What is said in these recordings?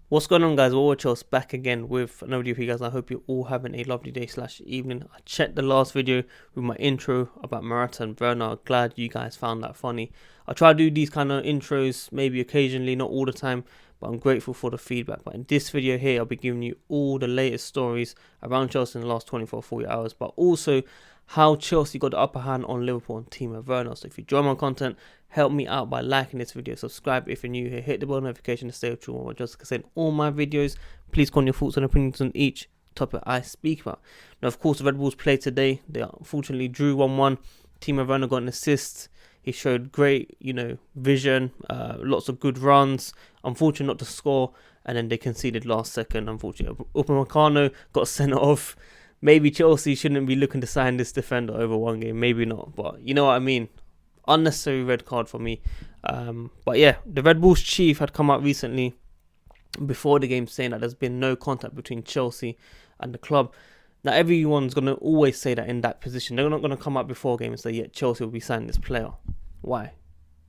What's going on, guys? Chelsea back again with another video for you guys. I hope you're all having a lovely day / evening. I checked the last video with my intro about Morata and Werner. Glad you guys found that funny. I try to do these kind of intros maybe occasionally, not all the time, but I'm grateful for the feedback. But in this video here, I'll be giving you all the latest stories around Chelsea in the last 24-40 hours, but also how Chelsea got the upper hand on Liverpool and Timo Werner. So if you enjoy my content, help me out by liking this video, subscribe if you're new here, hit the bell notification to stay up to what just saying all my videos. Please comment your thoughts and opinions on each topic I speak about. Now, of course, the Red Bulls played today. They unfortunately drew 1-1. Timo Werner got an assist. He showed great, vision, lots of good runs. Unfortunate not to score, and then they conceded last second. Unfortunately, Upamecano got sent off. Maybe Chelsea shouldn't be looking to sign this defender over one game. Maybe not, but you know what I mean. Unnecessary red card for me. But yeah, the Red Bulls chief had come out recently before the game saying that there's been no contact between Chelsea and the club. Now, everyone's going to always say that in that position. They're not going to come out before game and say, yeah, Chelsea will be signing this player. Why?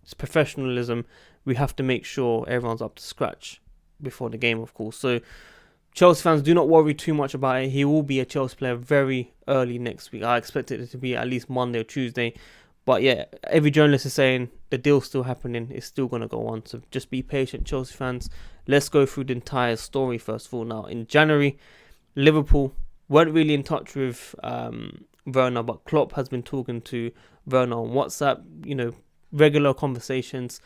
It's professionalism. We have to make sure everyone's up to scratch before the game, of course. So Chelsea fans, do not worry too much about it. He will be a Chelsea player very early next week. I expect it to be at least Monday or Tuesday. But yeah, every journalist is saying the deal's still happening. It's still going to go on. So just be patient, Chelsea fans. Let's go through the entire story first of all. Now, in January, Liverpool weren't really in touch with Werner, but Klopp has been talking to Werner on WhatsApp, regular conversations.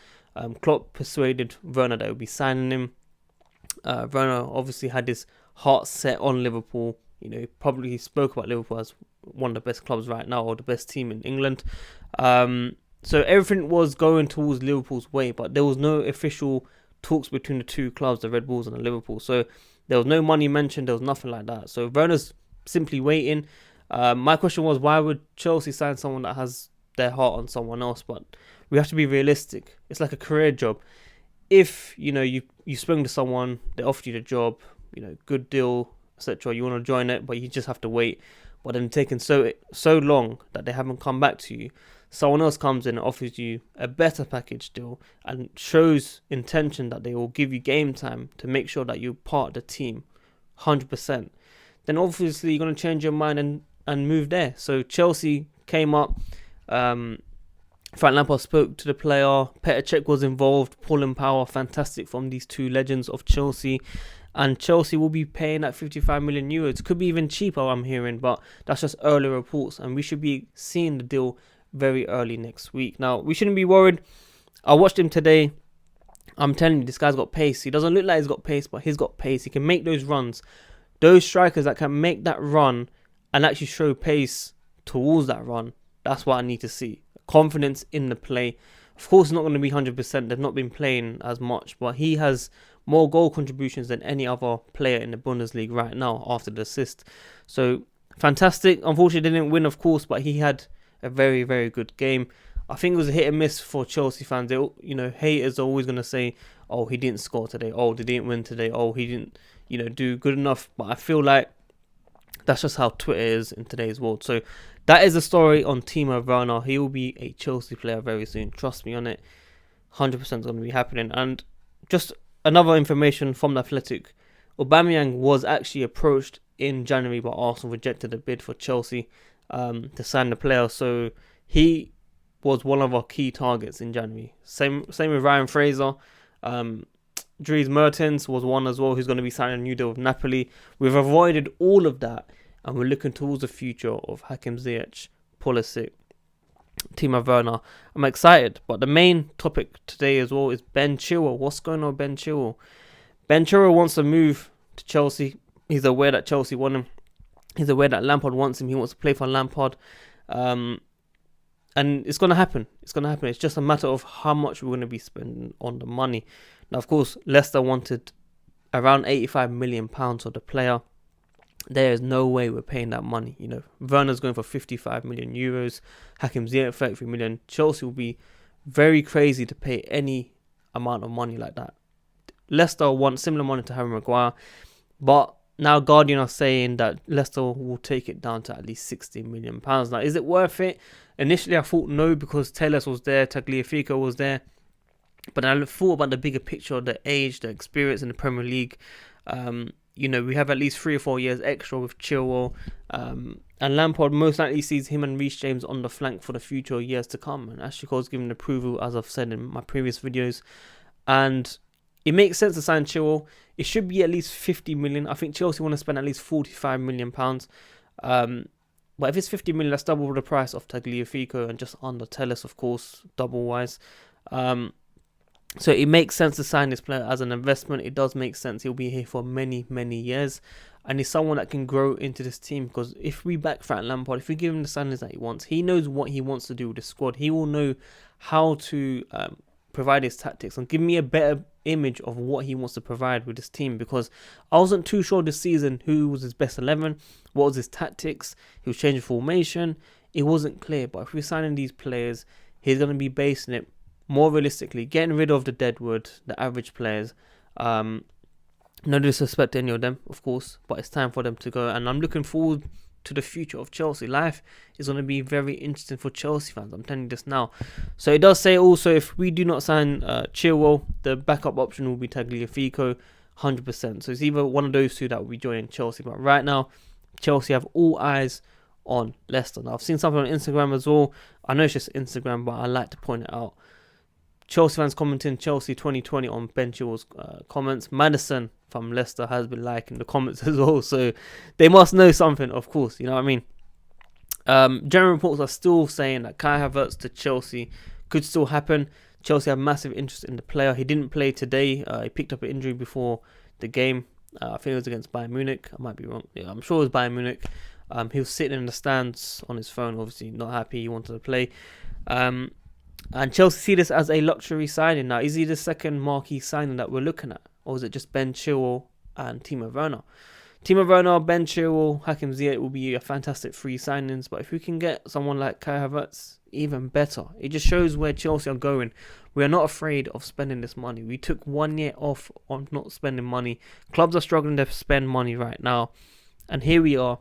Klopp persuaded Werner that he would be signing him. Werner obviously had his heart set on Liverpool. Probably spoke about Liverpool as one of the best clubs right now, or the best team in England. So everything was going towards Liverpool's way, but there was no official talks between the two clubs, the Red Bulls and the Liverpool. So there was no money mentioned. There was nothing like that. So Werner's simply waiting. My question was, why would Chelsea sign someone that has their heart on someone else? But we have to be realistic. It's like a career job. If you spoke to someone, they offered you the job, good deal, etc. You want to join it, but you just have to wait. But then taking so long that they haven't come back to you. Someone else comes in and offers you a better package deal and shows intention that they will give you game time to make sure that you're part of the team 100%. Then obviously you're going to change your mind and move there. So Chelsea came up. Frank Lampard spoke to the player. Petr Cech was involved. Paul Power, fantastic from these two legends of Chelsea. And Chelsea will be paying that 55 million euros. Could be even cheaper, I'm hearing, but that's just early reports. And we should be seeing the deal very early next week. Now, we shouldn't be worried. I watched him today. I'm telling you, this guy's got pace. He doesn't look like he's got pace, but he's got pace. He can make those runs. Those strikers that can make that run and actually show pace towards that run, that's what I need to see. Confidence in the play. Of course, it's not going to be 100%. They've not been playing as much, but he has more goal contributions than any other player in the Bundesliga right now after the assist. So, fantastic. Unfortunately, they didn't win, of course, but he had a very, very good game. I think it was a hit and miss for Chelsea fans. They, haters are always going to say, oh, he didn't score today. Oh, they didn't win today. Oh, he didn't, do good enough. But I feel like that's just how Twitter is in today's world. So that is the story on Timo Werner. He will be a Chelsea player very soon. Trust me on it. 100% is going to be happening. And just another information from the Athletic. Aubameyang was actually approached in January, but Arsenal rejected a bid for Chelsea to sign the player. So he was one of our key targets in January. Same with Ryan Fraser. Dries Mertens was one as well, who's going to be signing a new deal with Napoli. We've avoided all of that, and we're looking towards the future of Hakim Ziyech, Pulisic, Timo Werner. I'm excited, but the main topic today as well is Ben Chilwell. What's going on with Ben Chilwell? Ben Chilwell wants to move to Chelsea. He's aware that Chelsea want him. He's aware that Lampard wants him. He wants to play for Lampard. And it's going to happen. It's going to happen. It's just a matter of how much we're going to be spending on the money. Now, of course, Leicester wanted around £85 million of the player. There is no way we're paying that money. Werner's going for 55 million euros. Hakim Ziyech 33 million. Chelsea will be very crazy to pay any amount of money like that. Leicester want similar money to Harry Maguire, but now Guardian are saying that Leicester will take it down to at least £60 million. Now, is it worth it? Initially, I thought no, because Telles was there, Tagliafico was there. But I thought about the bigger picture, the age, the experience in the Premier League. We have at least 3 or 4 years extra with Chilwell. And Lampard most likely sees him and Reece James on the flank for the future years to come. And Ashley Cole's given approval, as I've said in my previous videos. And it makes sense to sign Chilwell. It should be at least 50 million. I think Chelsea want to spend at least 45 million pounds. But if it's 50 million, that's double the price of Tagliafico and just under Telles, of course, double wise. So it makes sense to sign this player as an investment. It does make sense. He'll be here for many, many years. And he's someone that can grow into this team. Because if we back Frank Lampard, if we give him the signings that he wants, he knows what he wants to do with the squad. He will know how to provide his tactics and give me a better image of what he wants to provide with this team. Because I wasn't too sure this season who was his best 11, what was his tactics. He was changing formation. It wasn't clear. But if we're signing these players, he's going to be basing it more realistically, getting rid of the deadwood, the average players. No disrespect to any of them, of course, but it's time for them to go. And I'm looking forward to the future of Chelsea. Life is going to be very interesting for Chelsea fans. I'm telling you this now. So it does say also, if we do not sign Chilwell, the backup option will be Tagliafico, 100%. So it's either one of those two that will be joining Chelsea. But right now, Chelsea have all eyes on Leicester. Now, I've seen something on Instagram as well. I know it's just Instagram, but I like to point it out. Chelsea fans commenting Chelsea 2020 on Ben Chilwell's comments. Madison from Leicester has been liking the comments as well, so they must know something, of course, you know what I mean. General reports are still saying that Kai Havertz to Chelsea could still happen. Chelsea have massive interest in the player. He didn't play today. He picked up an injury before the game. I think it was against Bayern Munich. I might be wrong. Yeah, I'm sure it was Bayern Munich. He was sitting in the stands on his phone, obviously not happy. He wanted to play. And Chelsea see this as a luxury signing now. Is he the second marquee signing that we're looking at? Or is it just Ben Chilwell and Timo Werner? Timo Werner, Ben Chilwell, Hakim Ziyech will be a fantastic free signings. But if we can get someone like Kai Havertz, even better. It just shows where Chelsea are going. We are not afraid of spending this money. We took 1 year off on not spending money. Clubs are struggling to spend money right now. And here we are,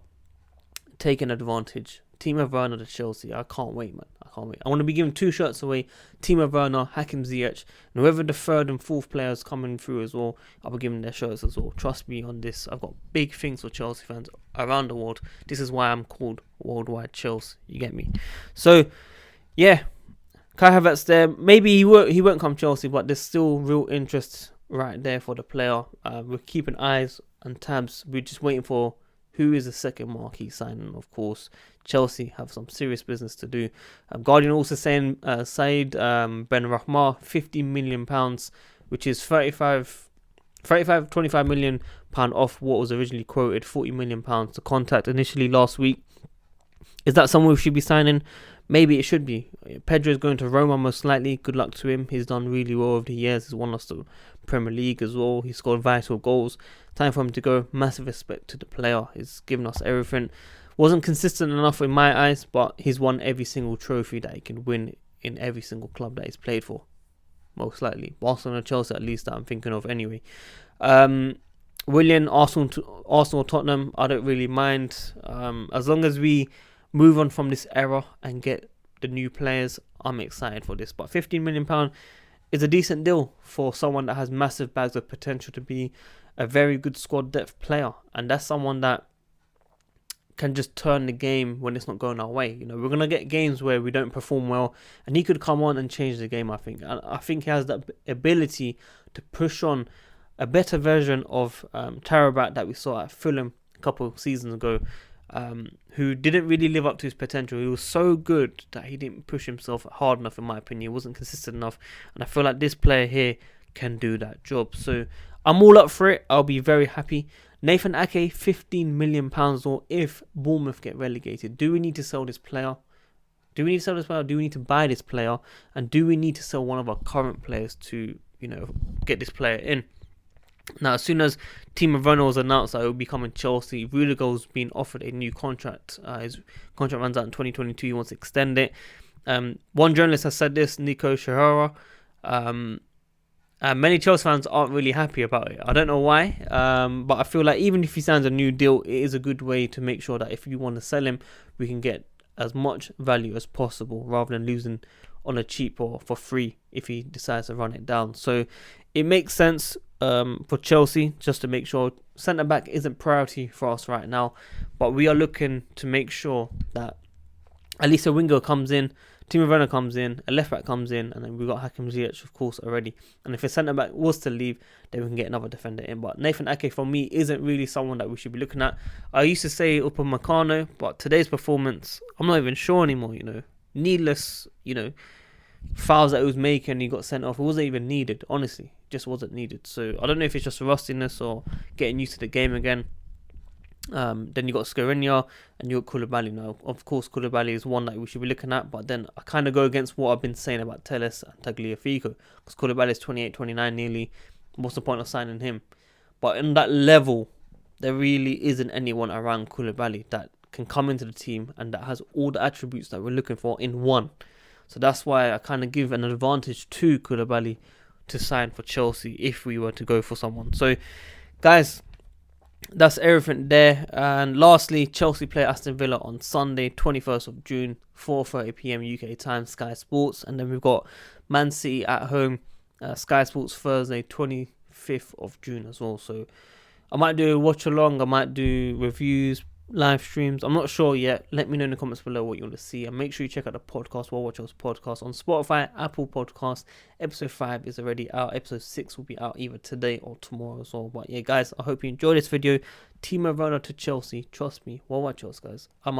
taking advantage. Timo Werner to Chelsea. I can't wait, man. I can't wait. I want to be giving 2 shirts away. Timo Werner, Hakim Ziyech, and whoever the 3rd and 4th players coming through as well, I'll be giving their shirts as well. Trust me on this. I've got big things for Chelsea fans around the world. This is why I'm called Worldwide Chelsea. You get me? So, yeah. Kai Havertz there. Maybe he won't come Chelsea, but there's still real interest right there for the player. We're keeping eyes and tabs. We're just waiting for who is the second marquee signing, of course. Chelsea have some serious business to do. Guardian also saying Said Ben Rahma, £50 million, which is 25 million pound off what was originally quoted, £40 million to contact initially last week. Is that someone we should be signing? Maybe it should be. Pedro is going to Roma most likely. Good luck to him. He's done really well over the years. He's won us the Premier League as well. He scored vital goals. Time for him to go. Massive respect to the player. He's given us everything. Wasn't consistent enough in my eyes, but he's won every single trophy that he can win in every single club that he's played for. Most likely. Barcelona, Chelsea at least, that I'm thinking of anyway. Willian, Arsenal, Tottenham, I don't really mind. As long as we move on from this era and get the new players, I'm excited for this. But £15 million is a decent deal for someone that has massive bags of potential to be a very good squad depth player. And that's someone that can just turn the game when it's not going our way. You know, we're going to get games where we don't perform well, and he could come on and change the game, I think. And I think he has that ability to push on a better version of Tarabat that we saw at Fulham a couple of seasons ago, who didn't really live up to his potential. He was so good that he didn't push himself hard enough, in my opinion. He wasn't consistent enough, and I feel like this player here can do that job. So I'm all up for it. I'll be very happy. Nathan Ake, £15 million, or if Bournemouth get relegated, do we need to sell this player? Do we need to sell this player? Do we need to buy this player? And do we need to sell one of our current players to, you know, get this player in? Now, as soon as Timo Werner was announced that it will be coming Chelsea, Rudiger's been offered a new contract. His contract runs out in 2022. He wants to extend it. One journalist has said this, Nico Shihara. Many Chelsea fans aren't really happy about it. I don't know why, but I feel like even if he signs a new deal, it is a good way to make sure that if you want to sell him, we can get as much value as possible rather than losing on a cheap or for free if he decides to run it down. So it makes sense for Chelsea just to make sure centre back isn't priority for us right now, but we are looking to make sure that at least a winger comes in, Timo Werner comes in, a left back comes in, and then we've got Hakim Ziyech, of course, already. And if a centre back was to leave, then we can get another defender in. But Nathan Ake, for me, isn't really someone that we should be looking at. I used to say Upamecano, but today's performance, I'm not even sure anymore, Needless, fouls that he was making, he got sent off. It wasn't even needed, honestly. It just wasn't needed. So I don't know if it's just rustiness or getting used to the game again. Then you got Skriniar and you got Koulibaly. Now, of course, Koulibaly is one that we should be looking at, but then I kind of go against what I've been saying about Telles and Tagliafico, because Koulibaly is 28, 29 nearly. What's the point of signing him? But in that level, there really isn't anyone around Koulibaly that can come into the team and that has all the attributes that we're looking for in one. So that's why I kind of give an advantage to Koulibaly to sign for Chelsea if we were to go for someone. So, guys, that's everything there. And lastly, Chelsea play Aston Villa on Sunday, 21st of June, 4:30 PM UK time, Sky Sports. And then we've got Man City at home, Sky Sports Thursday, 25th of June as well. So I might do a watch along, I might do reviews, live streams. I'm not sure yet. Let me know in the comments below what you want to see, and make sure you check out the podcast, Well Watch Us podcast, on Spotify, Apple Podcasts. Episode 5 is already out. Episode 6 will be out either today or tomorrow as well. But yeah, guys, I hope you enjoyed this video. Timo Werner to Chelsea. Trust me. Well Watch Us, guys. I'm